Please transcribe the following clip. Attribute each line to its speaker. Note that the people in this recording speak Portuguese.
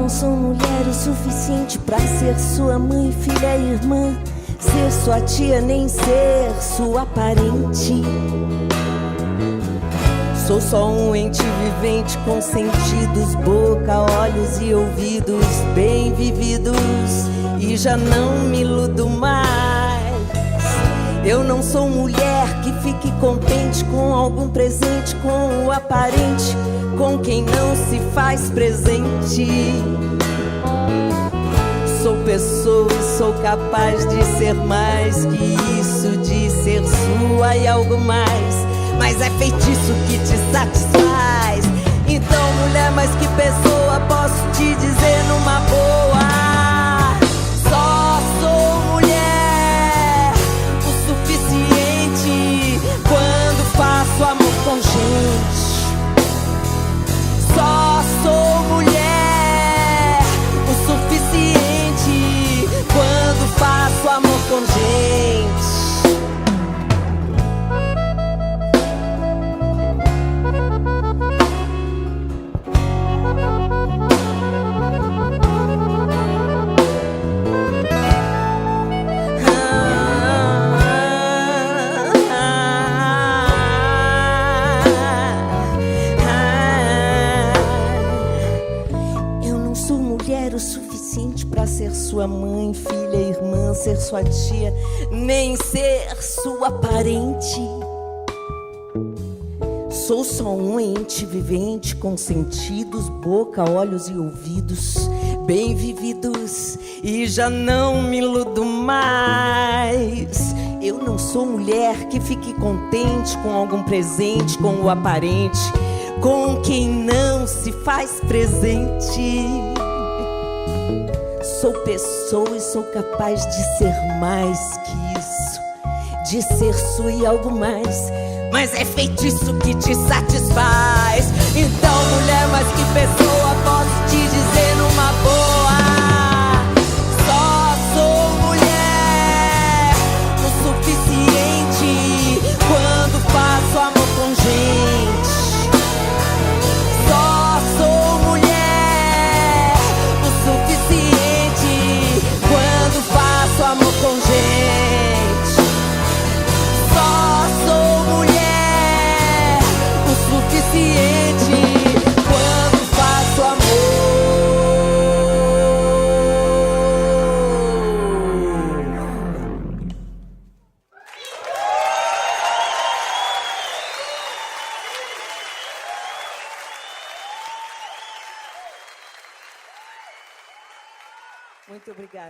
Speaker 1: não sou mulher o suficiente pra ser sua mãe, filha e irmã, ser sua tia, nem ser sua parente. Sou só um ente vivente com sentidos, boca, olhos e ouvidos bem vividos, e já não me iludo mais. Eu não sou mulher que fique contente com algum presente, com o aparente, com quem não se faz presente. Sou pessoa e sou capaz de ser mais que isso, de ser sua e algo mais. Mas é feitiço que te satisfaz. Então, mulher, mais que pessoa, posso te dizer numa boa: só sou mulher o suficiente quando faço amor com gente. Só sou mulher o suficiente quando faço amor com gente. O suficiente pra ser sua mãe, filha, irmã, ser sua tia, nem ser sua parente. Sou só um ente vivente com sentidos, boca, olhos e ouvidos bem vividos, e já não me iludo mais. Eu não sou mulher que fique contente com algum presente, com o aparente, com quem não se faz presente. Sou pessoa e sou capaz de ser mais que isso, de ser sua e algo mais. Mas é feitiço que te satisfaz. Então, mulher, mais que pessoa, posso te dizer numa boa: só sou mulher o suficiente quando faço amor com gente. Só sou mulher o suficiente quando faço amor com gente. Só sou mulher o suficiente quando faço amor. Muito obrigada.